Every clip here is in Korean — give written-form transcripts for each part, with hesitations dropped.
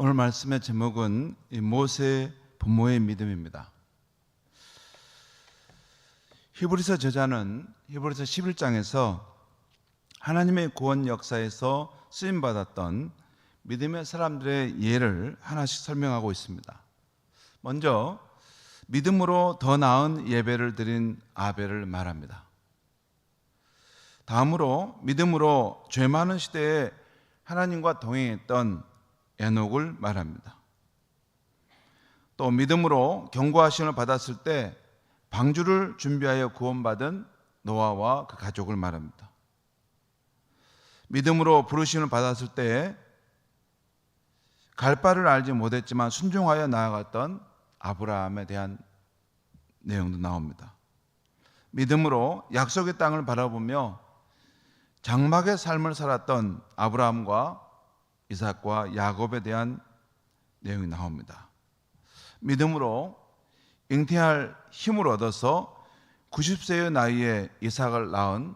오늘 말씀의 제목은 모세 부모의 믿음입니다. 히브리서 저자는 히브리서 11장에서 하나님의 구원 역사에서 쓰임받았던 믿음의 사람들의 예를 하나씩 설명하고 있습니다. 먼저 믿음으로 더 나은 예배를 드린 아벨을 말합니다. 다음으로 믿음으로 죄 많은 시대에 하나님과 동행했던 에녹을 말합니다. 또 믿음으로 경고하심을 받았을 때 방주를 준비하여 구원받은 노아와 그 가족을 말합니다. 믿음으로 부르심을 받았을 때 갈 바를 알지 못했지만 순종하여 나아갔던 아브라함에 대한 내용도 나옵니다. 믿음으로 약속의 땅을 바라보며 장막의 삶을 살았던 아브라함과 이삭과 야곱에 대한 내용이 나옵니다. 믿음으로 잉태할 힘을 얻어서 90세의 나이에 이삭을 낳은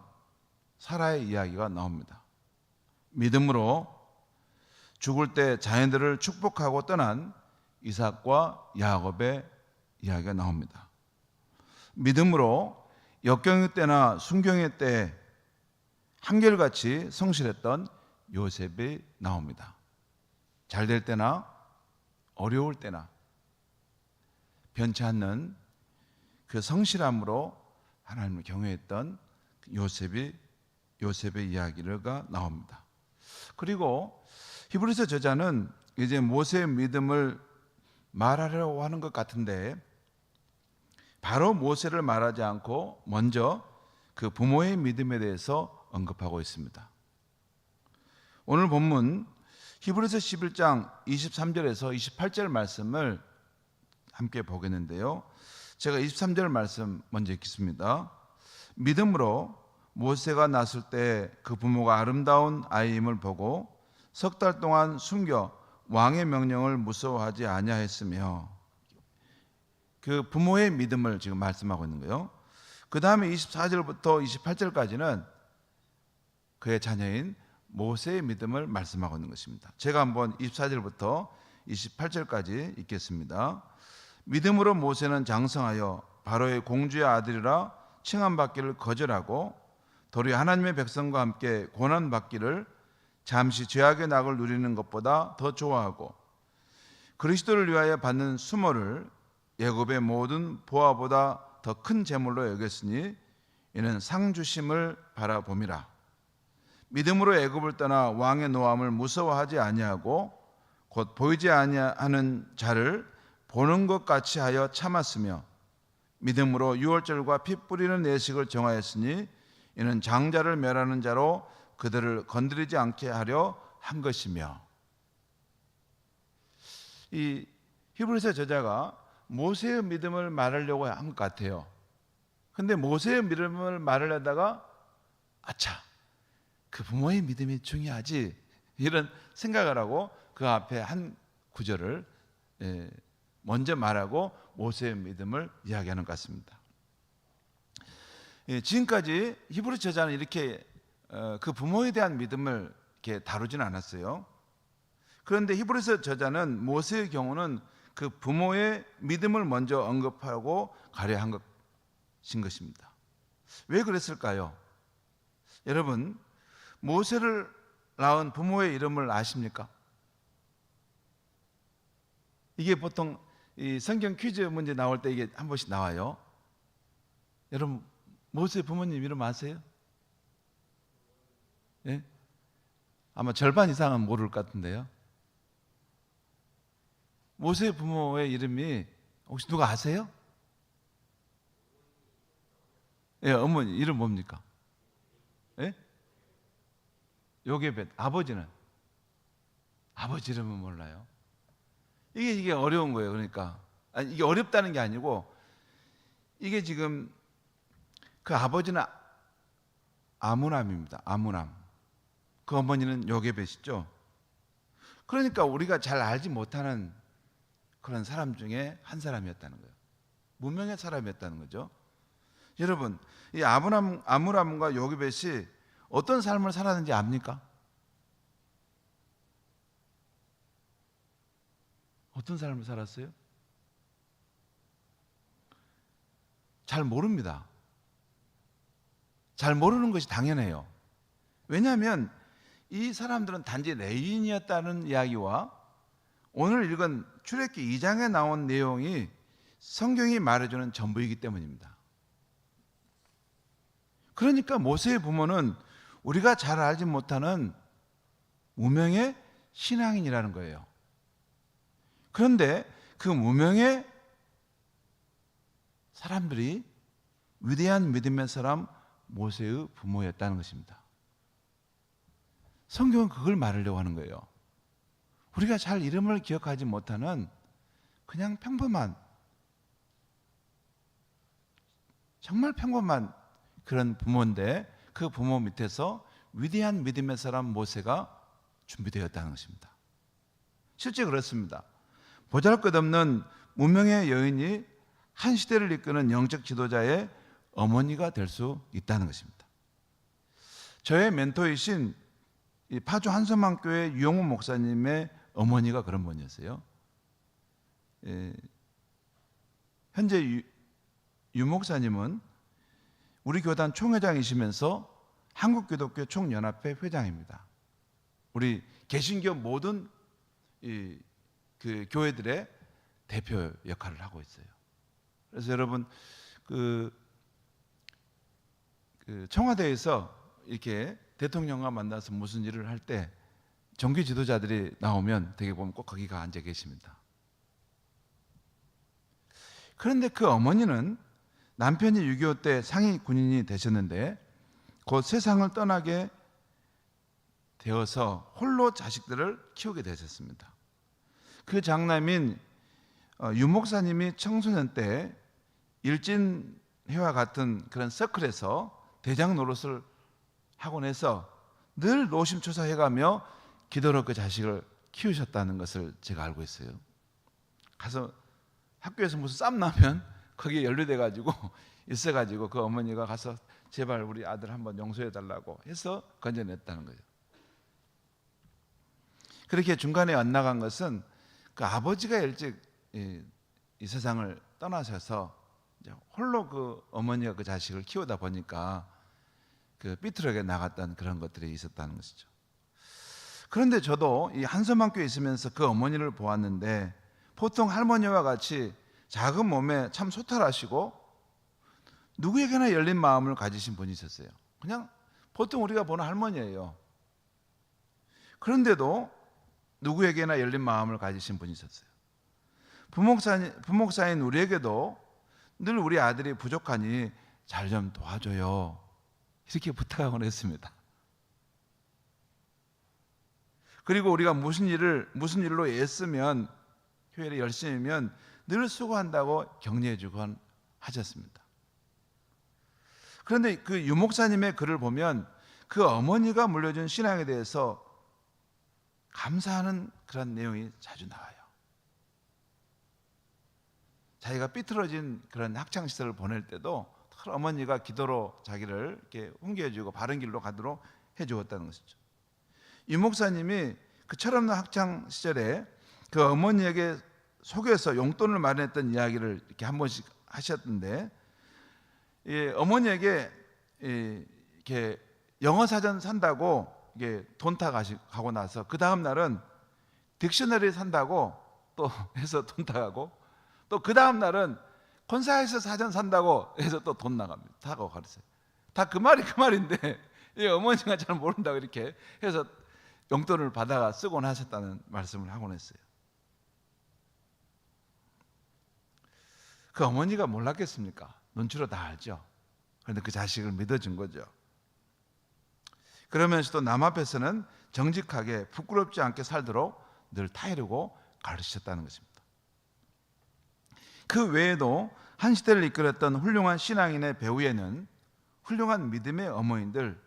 사라의 이야기가 나옵니다. 믿음으로 죽을 때 자녀들을 축복하고 떠난 이삭과 야곱의 이야기가 나옵니다. 믿음으로 역경의 때나 순경의 때 한결같이 성실했던 요셉이 나옵니다. 잘 될 때나 어려울 때나 변치 않는 그 성실함으로 하나님을 경외했던 요셉의 이야기가 나옵니다. 그리고 히브리서 저자는 이제 모세의 믿음을 말하려고 하는 것 같은데 바로 모세를 말하지 않고 먼저 그 부모의 믿음에 대해서 언급하고 있습니다. 오늘 본문 히브리서 11장 23절에서 28절 말씀을 함께 보겠는데요. 제가 23절 말씀 먼저 읽겠습니다. 믿음으로 모세가 낳았을 때 그 부모가 아름다운 아이임을 보고 석 달 동안 숨겨 왕의 명령을 무서워하지 아니하였으며, 그 부모의 믿음을 지금 말씀하고 있는 거예요. 그 다음에 24절부터 28절까지는 그의 자녀인 모세의 믿음을 말씀하고 있는 것입니다. 제가 한번 24절부터 28절까지 읽겠습니다. 믿음으로 모세는 장성하여 바로의 공주의 아들이라 칭함받기를 거절하고 도리어 하나님의 백성과 함께 고난받기를 잠시 죄악의 낙을 누리는 것보다 더 좋아하고 그리스도를 위하여 받는 수모를 애굽의 모든 보화보다 더 큰 재물로 여겼으니 이는 상 주심을 바라봄이라. 믿음으로 애굽을 떠나 왕의 노함을 무서워하지 아니하고 곧 보이지 아니하는 자를 보는 것 같이 하여 참았으며 믿음으로 유월절과 피 뿌리는 내식을 정하였으니 이는 장자를 멸하는 자로 그들을 건드리지 않게 하려 한 것이며. 이 히브리서 저자가 모세의 믿음을 말하려고 한 것 같아요. 근데 모세의 믿음을 말하려다가 아차, 그 부모의 믿음이 중요하지, 이런 생각을 하고 그 앞에 한 구절을 먼저 말하고 모세의 믿음을 이야기하는 것 같습니다. 지금까지 히브리 저자는 이렇게 그 부모에 대한 믿음을 이렇게 다루지는 않았어요. 그런데 히브리서 저자는 모세의 경우는 그 부모의 믿음을 먼저 언급하고 가려 한 것인 것입니다. 왜 그랬을까요? 여러분, 모세를 낳은 부모의 이름을 아십니까? 이게 보통 이 성경 퀴즈 문제 나올 때 이게 한 번씩 나와요. 여러분, 모세 부모님 이름 아세요? 예? 아마 절반 이상은 모를 것 같은데요. 모세 부모의 이름이 혹시 누가 아세요? 예, 어머니 이름 뭡니까? 예? 요게벳. 아버지는? 아버지 이름은 몰라요. 이게 어려운 거예요. 그러니까 아니, 이게 어렵다는 게 아니고 이게 지금 그 아버지는 아므람입니다. 아므람. 그 어머니는 요게벳이죠. 그러니까 우리가 잘 알지 못하는 그런 사람 중에 한 사람이었다는 거예요. 무명의 사람이었다는 거죠. 여러분, 이 아므람과 요게벳이 어떤 삶을 살았는지 압니까? 어떤 삶을 살았어요? 잘 모릅니다. 잘 모르는 것이 당연해요. 왜냐하면 이 사람들은 단지 레위인이었다는 이야기와 오늘 읽은 출애굽기 2장에 나온 내용이 성경이 말해주는 전부이기 때문입니다. 그러니까 모세의 부모는 우리가 잘 알지 못하는 무명의 신앙인이라는 거예요. 그런데 그 무명의 사람들이 위대한 믿음의 사람 모세의 부모였다는 것입니다. 성경은 그걸 말하려고 하는 거예요. 우리가 잘 이름을 기억하지 못하는 그냥 평범한, 정말 평범한 그런 부모인데 그 부모 밑에서 위대한 믿음의 사람 모세가 준비되었다는 것입니다. 실제 그렇습니다. 보잘것없는 무명의 여인이 한 시대를 이끄는 영적 지도자의 어머니가 될 수 있다는 것입니다. 저의 멘토이신 파주 한섬한교회 유영훈 목사님의 어머니가 그런 분이었어요. 현재 유 목사님은 우리 교단 총회장이시면서 한국기독교 총연합회 회장입니다. 우리 개신교 모든 그 교회들의 대표 역할을 하고 있어요. 그래서 여러분 그 청와대에서 이렇게 대통령과 만나서 무슨 일을 할 때 종교 지도자들이 나오면 되게 보면 꼭 거기가 앉아 계십니다. 그런데 그 어머니는 남편이 6.25 때 상위 군인이 되셨는데 곧 세상을 떠나게 되어서 홀로 자식들을 키우게 되셨습니다. 그 장남인 유 목사님이 청소년 때 일진회와 같은 그런 서클에서 대장 노릇을 하곤 해서 늘 노심초사해가며 기도로 그 자식을 키우셨다는 것을 제가 알고 있어요. 가서 학교에서 무슨 쌈 나면 거기에 연루돼가지고 있어가지고 그 어머니가 가서 제발 우리 아들 한번 용서해달라고 해서 건져냈다는 거죠. 그렇게 중간에 엇나간 것은 그 아버지가 일찍 이 세상을 떠나셔서 홀로 그 어머니가 그 자식을 키우다 보니까 그 삐뚤하게 나갔다는 그런 것들이 있었다는 것이죠. 그런데 저도 이 한섬한교에 있으면서 그 어머니를 보았는데 보통 할머니와 같이 작은 몸에 참 소탈하시고 누구에게나 열린 마음을 가지신 분이 있었어요. 그냥 보통 우리가 보는 할머니예요. 그런데도 누구에게나 열린 마음을 가지신 분이 있었어요. 부목사인 우리에게도 늘 우리 아들이 부족하니 잘 좀 도와줘요, 이렇게 부탁하곤 했습니다. 그리고 우리가 무슨 일로 애쓰면, 교회를 열심히면 늘 수고한다고 격려해 주곤 하셨습니다. 그런데 그 유목사님의 글을 보면 그 어머니가 물려준 신앙에 대해서 감사하는 그런 내용이 자주 나와요. 자기가 삐뚤어진 그런 학창시절을 보낼 때도 어머니가 기도로 자기를 이렇게 훈계해주고 바른 길로 가도록 해주었다는 것이죠. 유 목사님이 그 철없는 학창 시절에 그 어머니에게 속여서 용돈을 마련했던 이야기를 이렇게 한 번씩 하셨던데, 어머니에게 이렇게 영어 사전 산다고 이게 돈 타가고 나서 그 다음 날은 딕셔너리 산다고 또 해서 돈 타가고, 또 그 다음 날은 콘사이트 사전 산다고 해서 또 돈 나갑니다. 타고 가르쳐요. 다 그 말인데 이 어머니가 잘 모른다고 이렇게 해서 용돈을 받아가 쓰곤 하셨다는 말씀을 하곤 했어요. 그 어머니가 몰랐겠습니까? 눈치로 다 알죠. 그런데 그 자식을 믿어준 거죠. 그러면서도 남 앞에서는 정직하게 부끄럽지 않게 살도록 늘 타이르고 가르치셨다는 것입니다. 그 외에도 한 시대를 이끌었던 훌륭한 신앙인의 배후에는 훌륭한 믿음의 어머니들,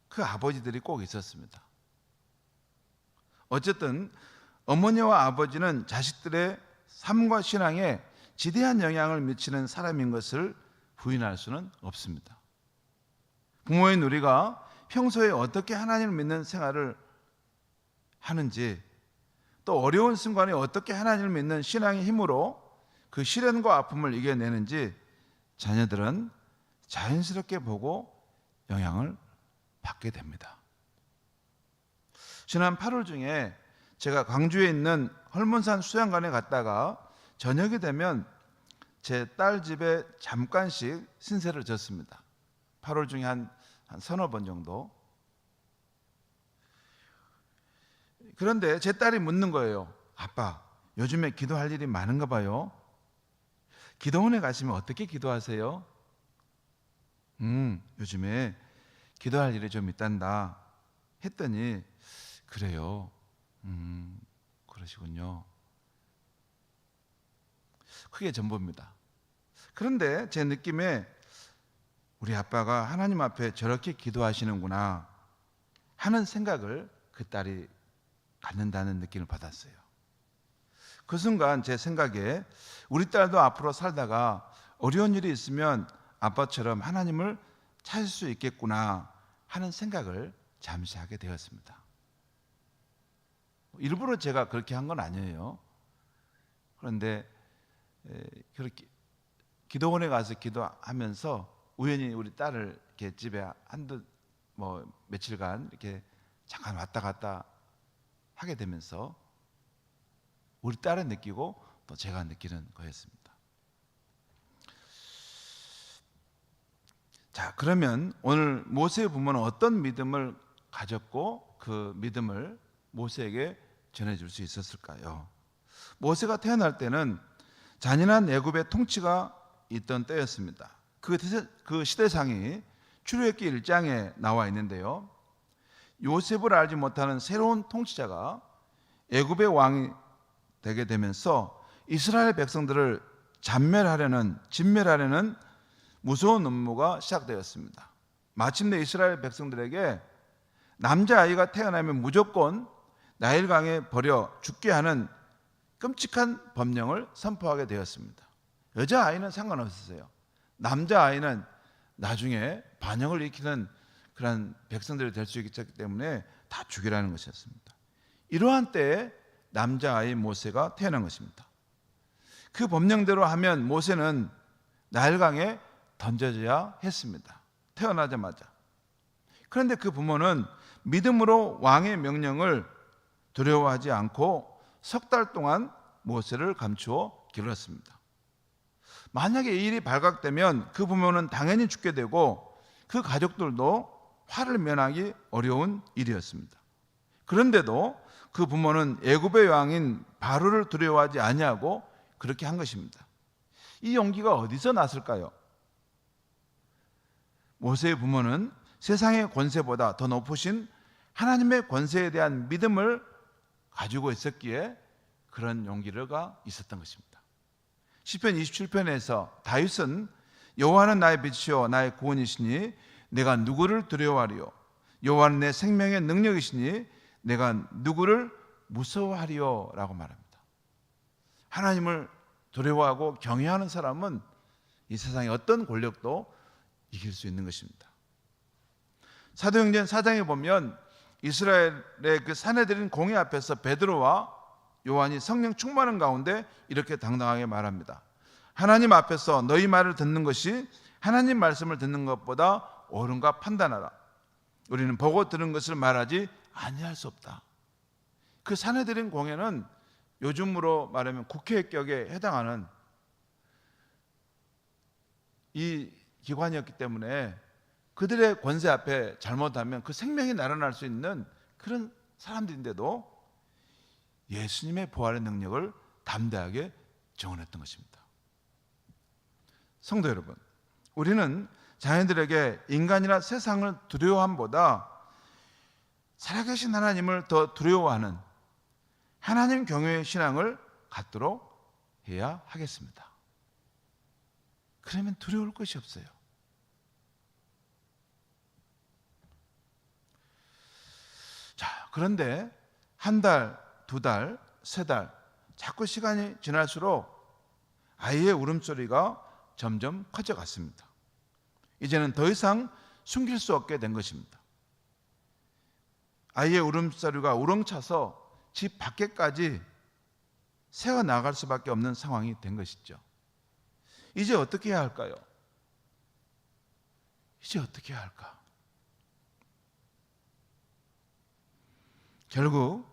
그 아버지들이 꼭 있었습니다. 어쨌든 어머니와 아버지는 자식들의 삶과 신앙에 지대한 영향을 미치는 사람인 것을 부인할 수는 없습니다. 부모인 우리가 평소에 어떻게 하나님을 믿는 생활을 하는지, 또 어려운 순간에 어떻게 하나님을 믿는 신앙의 힘으로 그 시련과 아픔을 이겨내는지 자녀들은 자연스럽게 보고 영향을 받게 됩니다. 지난 8월 중에 제가 광주에 있는 헐문산 수양관에 갔다가 저녁이 되면 제 딸 집에 잠깐씩 신세를 졌습니다. 8월 중에 한 서너 번 정도. 그런데 제 딸이 묻는 거예요. 아빠, 요즘에 기도할 일이 많은가 봐요. 기도원에 가시면 어떻게 기도하세요? 요즘에 기도할 일이 좀 있단다 했더니 그래요. 그러시군요. 그게 전부입니다. 그런데 제 느낌에 우리 아빠가 하나님 앞에 저렇게 기도하시는구나 하는 생각을 그 딸이 갖는다는 느낌을 받았어요. 그 순간 제 생각에 우리 딸도 앞으로 살다가 어려운 일이 있으면 아빠처럼 하나님을 찾을 수 있겠구나 하는 생각을 잠시 하게 되었습니다. 일부러 제가 그렇게 한 건 아니에요. 그런데 그렇게 기도원에 가서 기도하면서 우연히 우리 딸을 이렇게 집에 며칠간 이렇게 잠깐 왔다 갔다 하게 되면서 우리 딸은 느끼고 또 제가 느끼는 거였습니다. 자, 그러면 오늘 모세의 부모는 어떤 믿음을 가졌고 그 믿음을 모세에게 전해줄 수 있었을까요? 모세가 태어날 때는 잔인한 애굽의 통치가 있던 때였습니다. 그 시대상이 출애굽기 1장에 나와 있는데요. 요셉을 알지 못하는 새로운 통치자가 애굽의 왕이 되게 되면서 이스라엘 백성들을 진멸하려는 무서운 음모가 시작되었습니다. 마침내 이스라엘 백성들에게 남자아이가 태어나면 무조건 나일강에 버려 죽게 하는 끔찍한 법령을 선포하게 되었습니다. 여자아이는 상관없었어요. 남자아이는 나중에 반역을 일으키는 그런 백성들이 될 수 있기 때문에 다 죽이라는 것이었습니다. 이러한 때에 남자아이 모세가 태어난 것입니다. 그 법령대로 하면 모세는 나일강에 던져져야 했습니다. 태어나자마자. 그런데 그 부모는 믿음으로 왕의 명령을 두려워하지 않고 석 달 동안 모세를 감추어 길렀습니다. 만약에 이 일이 발각되면 그 부모는 당연히 죽게 되고 그 가족들도 화를 면하기 어려운 일이었습니다. 그런데도 그 부모는 애굽의 왕인 바로를 두려워하지 아니하고 그렇게 한 것입니다. 이 용기가 어디서 났을까요? 모세의 부모는 세상의 권세보다 더 높으신 하나님의 권세에 대한 믿음을 가지고 있었기에 그런 용기가 있었던 것입니다. 시편 27편에서 다윗은 여호와는 나의 빛이요 나의 구원이시니 내가 누구를 두려워하리요 여호와는 내 생명의 능력이시니 내가 누구를 무서워하리요 라고 말합니다. 하나님을 두려워하고 경외하는 사람은 이 세상의 어떤 권력도 이길 수 있는 것입니다. 사도행전 4장에 보면 이스라엘의 그 사내들인 공회 앞에서 베드로와 요한이 성령 충만한 가운데 이렇게 당당하게 말합니다. 하나님 앞에서 너희 말을 듣는 것이 하나님 말씀을 듣는 것보다 옳은가 판단하라. 우리는 보고 들은 것을 말하지 아니할 수 없다. 그 사내들인 공회는 요즘으로 말하면 국회격에 해당하는 이 기관이었기 때문에 그들의 권세 앞에 잘못하면 그 생명이 날아날 수 있는 그런 사람들인데도 예수님의 부활의 능력을 담대하게 증언했던 것입니다. 성도 여러분, 우리는 자녀들에게 인간이나 세상을 두려워함보다 살아계신 하나님을 더 두려워하는 하나님 경외의 신앙을 갖도록 해야 하겠습니다. 그러면 두려울 것이 없어요. 자, 그런데 한 달, 두 달, 세 달 자꾸 시간이 지날수록 아이의 울음소리가 점점 커져갔습니다. 이제는 더 이상 숨길 수 없게 된 것입니다. 아이의 울음소리가 우렁차서 집 밖에까지 새어 나갈 수밖에 없는 상황이 된 것이죠. 이제 어떻게 해야 할까요? 이제 어떻게 해야 할까? 결국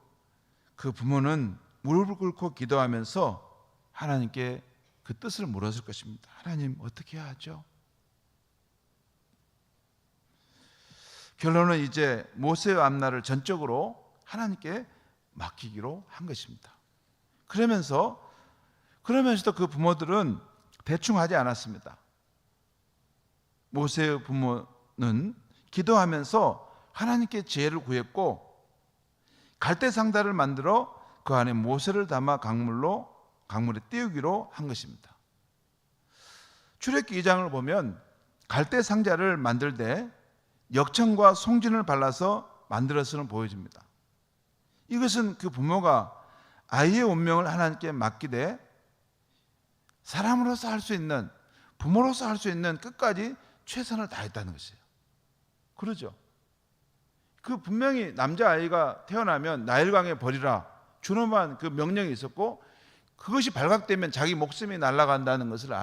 그 부모는 무릎을 꿇고 기도하면서 하나님께 그 뜻을 물었을 것입니다. 하나님, 어떻게 해야 하죠? 결론은 이제 모세의 앞날을 전적으로 하나님께 맡기기로 한 것입니다. 그러면서도 그 부모들은 대충 하지 않았습니다. 모세의 부모는 기도하면서 하나님께 지혜를 구했고 갈대 상자를 만들어 그 안에 모세를 담아 강물에 띄우기로 한 것입니다. 출애굽기 2장을 보면 갈대 상자를 만들 때 역청과 송진을 발라서 만들었음을 보여줍니다. 이것은 그 부모가 아이의 운명을 하나님께 맡기되 사람으로서 할 수 있는, 부모로서 할 수 있는 끝까지 최선을 다했다는 것이에요. 그러죠? 그 분명히 남자아이가 태어나면 나일강에 버리라 준엄한 그 명령이 있었고 그것이 발각되면 자기 목숨이 날아간다는 것을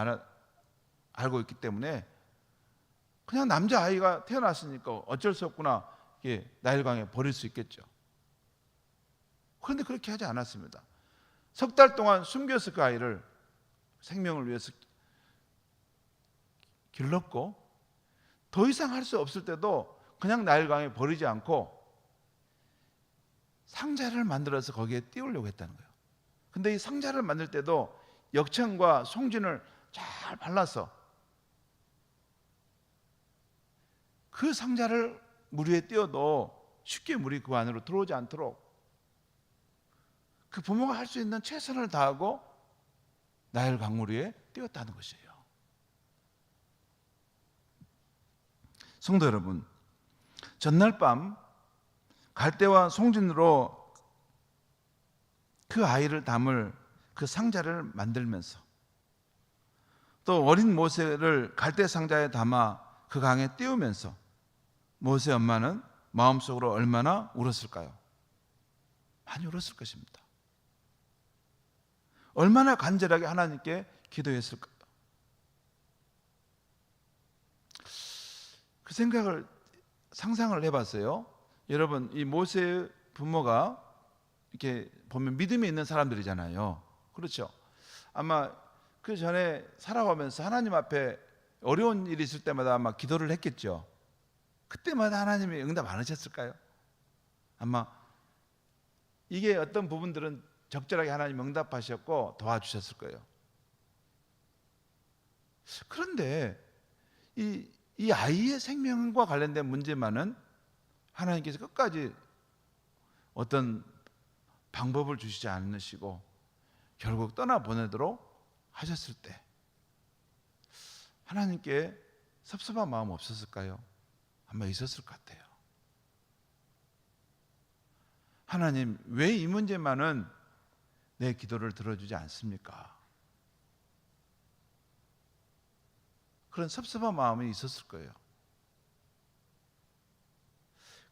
알고 있기 때문에 그냥 남자아이가 태어났으니까 어쩔 수 없구나, 나일강에 버릴 수 있겠죠. 그런데 그렇게 하지 않았습니다. 석 달 동안 숨겨서 그 아이를 생명을 위해서 길렀고 더 이상 할 수 없을 때도 그냥 나일강에 버리지 않고 상자를 만들어서 거기에 띄우려고 했다는 거예요. 근데 이 상자를 만들 때도 역청과 송진을 잘 발라서 그 상자를 물 위에 띄워도 쉽게 물이 그 안으로 들어오지 않도록 그 부모가 할 수 있는 최선을 다하고 나일 강물 위에 띄웠다는 것이에요. 성도 여러분, 전날 밤 갈대와 송진으로 그 아이를 담을 그 상자를 만들면서 또 어린 모세를 갈대 상자에 담아 그 강에 띄우면서 모세 엄마는 마음속으로 얼마나 울었을까요? 많이 울었을 것입니다. 얼마나 간절하게 하나님께 기도했을까요? 그 상상을 해봤어요. 여러분, 이 모세의 부모가 이렇게 보면 믿음이 있는 사람들이잖아요. 그렇죠? 아마 그 전에 살아가면서 하나님 앞에 어려운 일이 있을 때마다 아마 기도를 했겠죠. 그때마다 하나님이 응답 안 하셨을까요? 아마 이게 어떤 부분들은 적절하게 하나님 응답하셨고 도와주셨을 거예요. 그런데 이 아이의 생명과 관련된 문제만은 하나님께서 끝까지 어떤 방법을 주시지 않으시고 결국 떠나보내도록 하셨을 때 하나님께 섭섭한 마음 없었을까요? 아마 있었을 것 같아요. 하나님, 왜 이 문제만은 내 기도를 들어주지 않습니까? 그런 섭섭한 마음이 있었을 거예요.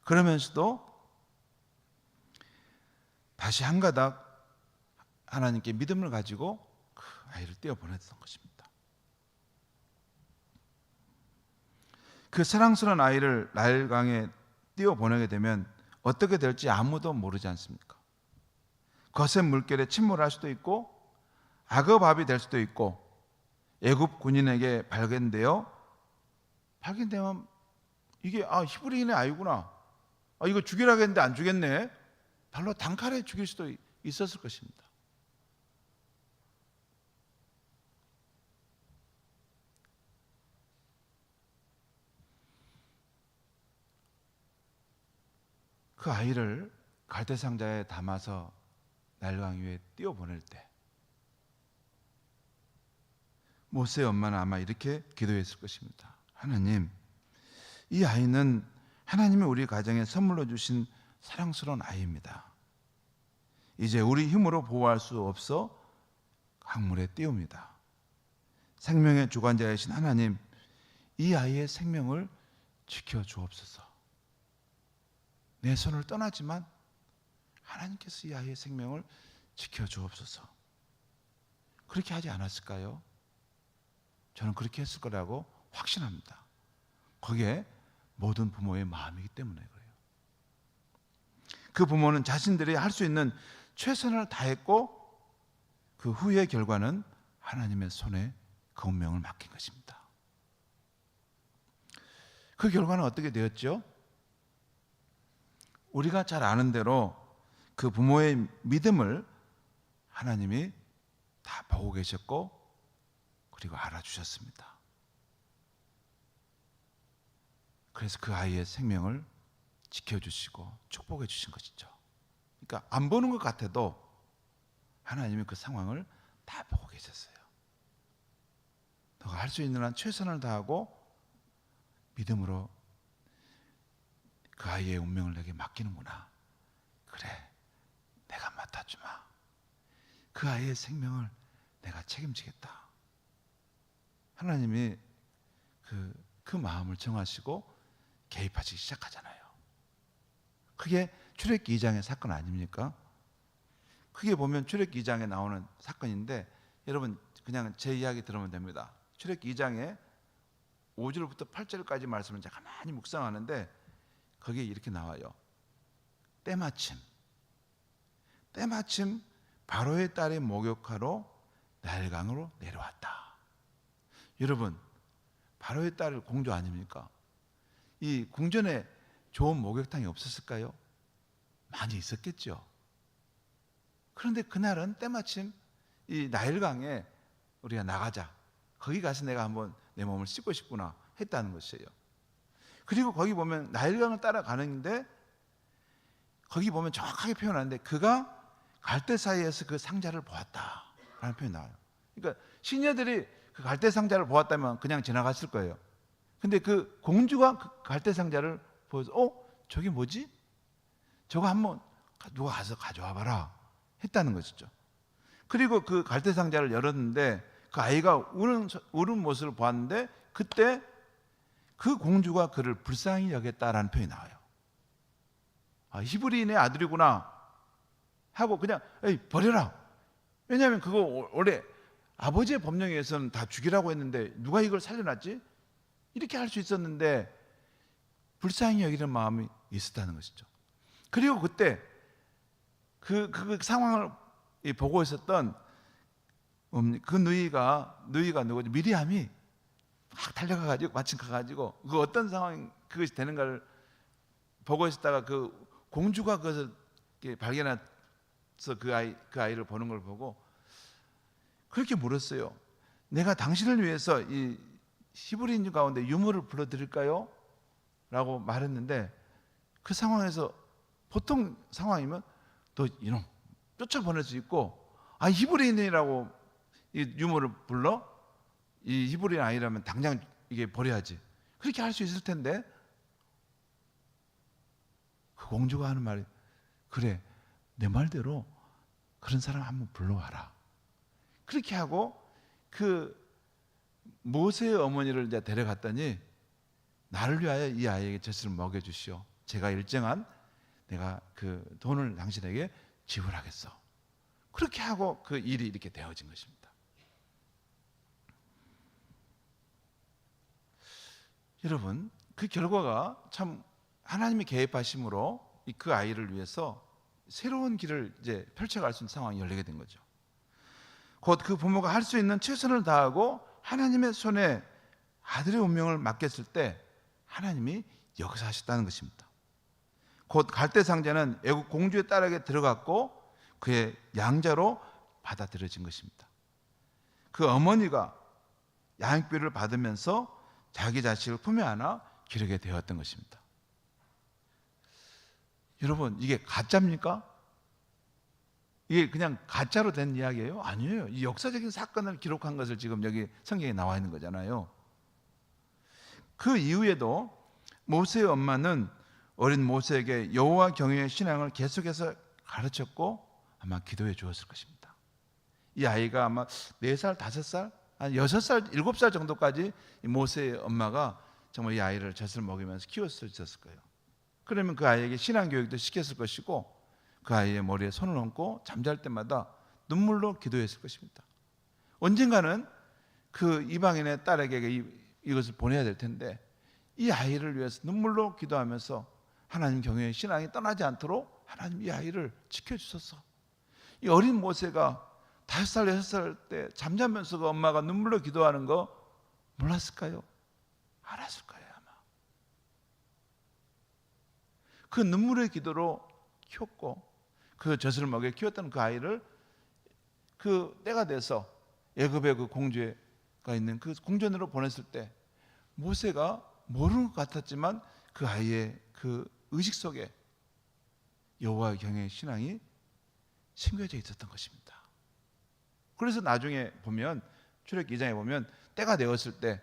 그러면서도 다시 한 가닥 하나님께 믿음을 가지고 그 아이를 떼어보냈던 것입니다. 그 사랑스러운 아이를 나일강에 띄워보내게 되면 어떻게 될지 아무도 모르지 않습니까? 거센 물결에 침몰할 수도 있고 악어밥이 될 수도 있고 애굽 군인에게 발견되면 이게 히브리인의 아이구나, 이거 죽이라 했는데 안 죽였네, 발로 단칼에 죽일 수도 있었을 것입니다. 그 아이를 갈대상자에 담아서 나일강 위에 띄워보낼 때 모세의 엄마는 아마 이렇게 기도했을 것입니다. 하나님, 이 아이는 하나님이 우리 가정에 선물로 주신 사랑스러운 아이입니다. 이제 우리 힘으로 보호할 수 없어 강물에 띄웁니다. 생명의 주관자이신 하나님, 이 아이의 생명을 지켜주옵소서. 내 손을 떠나지만 하나님께서 이 아이의 생명을 지켜주옵소서. 그렇게 하지 않았을까요? 저는 그렇게 했을 거라고 확신합니다. 거기에 모든 부모의 마음이기 때문에 그래요. 그 부모는 자신들이 할 수 있는 최선을 다했고 그 후의 결과는 하나님의 손에 그 운명을 맡긴 것입니다. 그 결과는 어떻게 되었죠? 우리가 잘 아는 대로 그 부모의 믿음을 하나님이 다 보고 계셨고 그리고 알아주셨습니다. 그래서 그 아이의 생명을 지켜주시고 축복해 주신 것이죠. 그러니까 안 보는 것 같아도 하나님이 그 상황을 다 보고 계셨어요. 너가 할 수 있는 한 최선을 다하고 믿음으로 그 아이의 운명을 내게 맡기는구나. 그래, 내가 맡아주마. 그 아이의 생명을 내가 책임지겠다. 하나님이 그 마음을 정하시고 개입하시기 시작하잖아요. 그게 출애굽기 2장의 사건 아닙니까? 크게 보면 출애굽기 2장에 나오는 사건인데 여러분 그냥 제 이야기 들으면 됩니다. 출애굽기 2장에 5절부터 8절까지 말씀을 제가 가만히 묵상하는데 거기에 이렇게 나와요. 때마침 바로의 딸의 목욕하러 나일강으로 내려왔다. 여러분 바로의 딸 공주 아닙니까? 이 궁전에 좋은 목욕탕이 없었을까요? 많이 있었겠죠. 그런데 그날은 때마침 이 나일강에 우리가 나가자. 거기 가서 내가 한번 내 몸을 씻고 싶구나 했다는 것이에요. 그리고 거기 보면 나일강을 따라가는데 거기 보면 정확하게 표현하는데 그가 갈대 사이에서 그 상자를 보았다라는 표현이 나와요. 그러니까 시녀들이 그 갈대 상자를 보았다면 그냥 지나갔을 거예요. 근데 그 공주가 그 갈대 상자를 보여서 저게 뭐지? 저거 한번 누가 가서 가져와 봐라 했다는 것이죠. 그리고 그 갈대 상자를 열었는데 그 아이가 우는 모습을 보았는데 그때 그 공주가 그를 불쌍히 여겼다라는 표현이 나와요. 히브리인의 아들이구나 하고 그냥 버려라. 왜냐하면 그거 원래 아버지의 법령에 의해서는 다 죽이라고 했는데 누가 이걸 살려놨지? 이렇게 할 수 있었는데 불쌍히 여기는 마음이 있었다는 것이죠. 그리고 그때 그 상황을 보고 있었던 그 누이가 누구지? 미리암이 막 달려가가지고 마침 가가지고 그 어떤 상황 그것이 되는 걸 보고 있었다가 그 공주가 그것을 발견해서 그 아이를 보는 걸 보고 그렇게 물었어요. 내가 당신을 위해서 이 히브리인 가운데 유물을 불러드릴까요? 라고 말했는데 그 상황에서 보통 상황이면 너 이놈 쫓아보낼 수 있고 히브리인이라고 이 유물을 불러? 이 히브리인 아이라면 당장 이게 버려야지. 그렇게 할 수 있을 텐데 그 공주가 하는 말이 그래 내 말대로 그런 사람 한번 불러와라. 그렇게 하고 그 모세의 어머니를 이제 데려갔더니 나를 위하여 이 아이에게 젖을 먹여주시오. 제가 일정한 내가 그 돈을 당신에게 지불하겠어. 그렇게 하고 그 일이 이렇게 되어진 것입니다. 여러분 그 결과가 참 하나님이 개입하심으로 그 아이를 위해서 새로운 길을 이제 펼쳐갈 수 있는 상황이 열리게 된 거죠. 곧 그 부모가 할 수 있는 최선을 다하고 하나님의 손에 아들의 운명을 맡겼을 때 하나님이 역사하셨다는 것입니다. 곧 갈대 상자는 애국 공주의 딸에게 들어갔고 그의 양자로 받아들여진 것입니다. 그 어머니가 양육비를 받으면서 자기 자식을 품에 안아 기르게 되었던 것입니다. 여러분 이게 가짜입니까? 이게 그냥 가짜로 된 이야기예요? 아니에요. 이 역사적인 사건을 기록한 것을 지금 여기 성경에 나와 있는 거잖아요. 그 이후에도 모세의 엄마는 어린 모세에게 여호와 경외의 신앙을 계속해서 가르쳤고 아마 기도해 주었을 것입니다. 이 아이가 아마 4살, 5살, 한 6살, 7살 정도까지 모세의 엄마가 정말 이 아이를 젖을 먹이면서 키웠을 거예요. 그러면 그 아이에게 신앙 교육도 시켰을 것이고 그 아이의 머리에 손을 얹고 잠잘 때마다 눈물로 기도했을 것입니다. 언젠가는 그 이방인의 딸에게 이것을 보내야 될 텐데 이 아이를 위해서 눈물로 기도하면서 하나님 경외의 신앙이 떠나지 않도록 하나님 이 아이를 지켜주소서. 이 어린 모세가 5살, 6살 때 잠자면서 그 엄마가 눈물로 기도하는 거 몰랐을까요? 알았을 거예요 아마. 그 눈물의 기도로 키웠고 그 젖을 먹여 키웠던 그 아이를 그 때가 돼서 애굽의 그 공주가 있는 그 궁전으로 보냈을 때 모세가 모르는 것 같았지만 그 아이의 그 의식 속에 여호와의 경외의 신앙이 심겨져 있었던 것입니다. 그래서 나중에 보면 출애굽기 2장에 보면 때가 되었을 때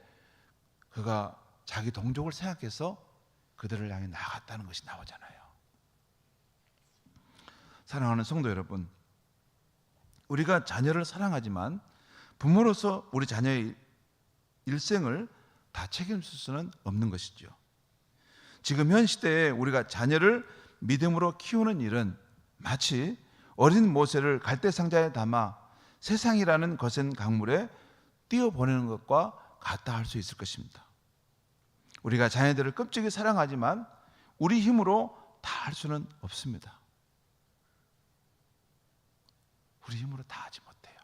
그가 자기 동족을 생각해서 그들을 향해 나아갔다는 것이 나오잖아요. 사랑하는 성도 여러분, 우리가 자녀를 사랑하지만 부모로서 우리 자녀의 일생을 다 책임질 수는 없는 것이죠. 지금 현 시대에 우리가 자녀를 믿음으로 키우는 일은 마치 어린 모세를 갈대상자에 담아 세상이라는 거센 강물에 띄어보내는 것과 같다 할 수 있을 것입니다. 우리가 자녀들을 끔찍이 사랑하지만 우리 힘으로 다 할 수는 없습니다. 우리 힘으로 다 하지 못해요.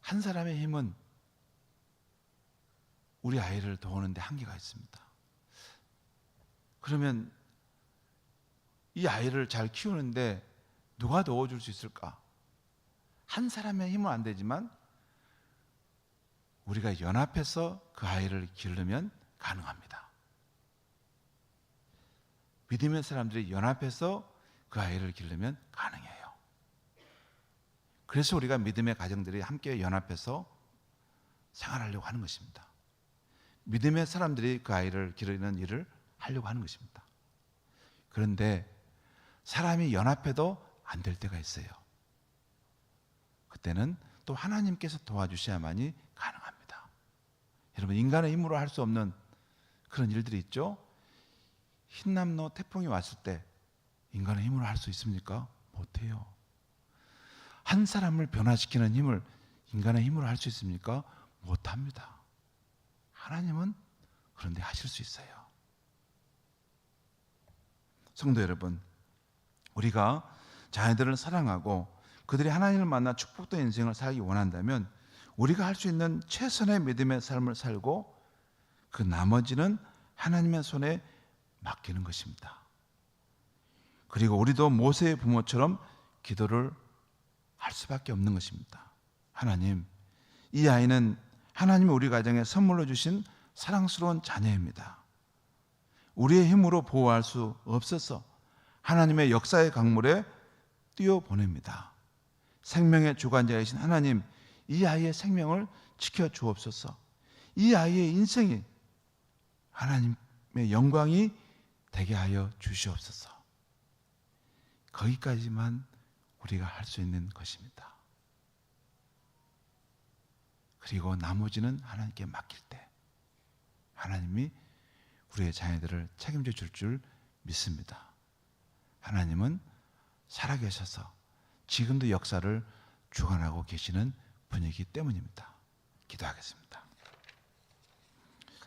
한 사람의 힘은 우리 아이를 도우는데 한계가 있습니다. 그러면 이 아이를 잘 키우는데 누가 도와줄 수 있을까? 한 사람의 힘은 안 되지만 우리가 연합해서 그 아이를 기르면 가능합니다. 믿음의 사람들이 연합해서 그 아이를 기르면 가능해요. 그래서 우리가 믿음의 가정들이 함께 연합해서 생활하려고 하는 것입니다. 믿음의 사람들이 그 아이를 기르는 일을 하려고 하는 것입니다. 그런데 사람이 연합해도 안 될 때가 있어요. 그때는 또 하나님께서 도와주셔야만이 가능합니다. 여러분, 인간의 힘으로 할 수 없는 그런 일들이 있죠. 흰남노 태풍이 왔을 때 인간의 힘으로 할 수 있습니까? 못해요. 한 사람을 변화시키는 힘을 인간의 힘으로 할 수 있습니까? 못합니다. 하나님은 그런데 하실 수 있어요. 성도 여러분, 우리가 자녀들을 사랑하고 그들이 하나님을 만나 축복된 인생을 살기 원한다면 우리가 할 수 있는 최선의 믿음의 삶을 살고 그 나머지는 하나님의 손에 맡기는 것입니다. 그리고 우리도 모세의 부모처럼 기도를 할 수밖에 없는 것입니다. 하나님, 이 아이는 하나님이 우리 가정에 선물로 주신 사랑스러운 자녀입니다. 우리의 힘으로 보호할 수 없어서 하나님의 역사의 강물에 띄워보냅니다. 생명의 주관자이신 하나님, 이 아이의 생명을 지켜주옵소서. 이 아이의 인생이 하나님의 영광이 되게 하여 주시옵소서. 거기까지만 우리가 할 수 있는 것입니다. 그리고 나머지는 하나님께 맡길 때 하나님이 우리의 자녀들을 책임져 줄 믿습니다. 하나님은 살아계셔서 지금도 역사를 주관하고 계시는 분이기 때문입니다. 기도하겠습니다.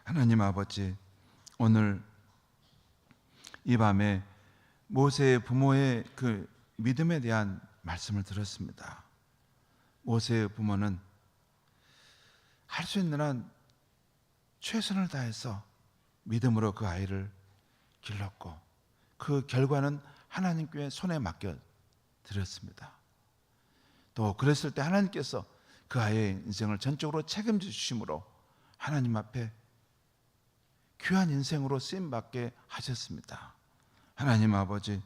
하나님 아버지, 오늘 이 밤에 모세의 부모의 그 믿음에 대한 말씀을 들었습니다. 모세의 부모는 할 수 있는 한 최선을 다해서 믿음으로 그 아이를 길렀고 그 결과는 하나님께 손에 맡겨 드렸습니다. 또 그랬을 때 하나님께서 그 아이의 인생을 전적으로 책임져 주심으로 하나님 앞에 귀한 인생으로 쓰임받게 하셨습니다. 하나님 아버지,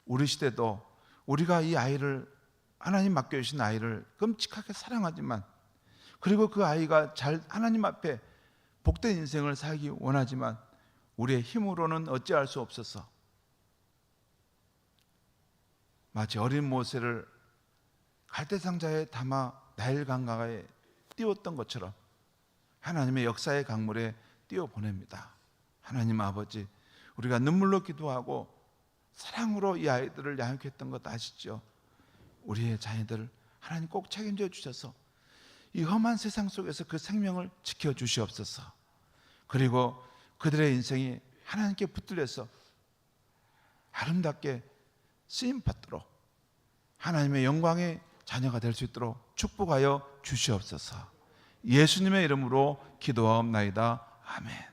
우리 시대도 우리가 이 아이를, 하나님 맡겨주신 아이를 끔찍하게 사랑하지만, 그리고 그 아이가 잘 하나님 앞에 복된 인생을 살기 원하지만 우리의 힘으로는 어찌할 수 없어서 마치 어린 모세를 갈대상자에 담아 나일 강가에 띄웠던 것처럼 하나님의 역사의 강물에 띄워 보냅니다. 하나님 아버지, 우리가 눈물로 기도하고 사랑으로 이 아이들을 양육했던 것 아시죠? 우리의 자녀들 하나님 꼭 책임져 주셔서 이 험한 세상 속에서 그 생명을 지켜주시옵소서. 그리고 그들의 인생이 하나님께 붙들려서 아름답게 쓰임받도록 하나님의 영광의 자녀가 될 수 있도록 축복하여 주시옵소서. 예수님의 이름으로 기도하옵나이다. 아멘.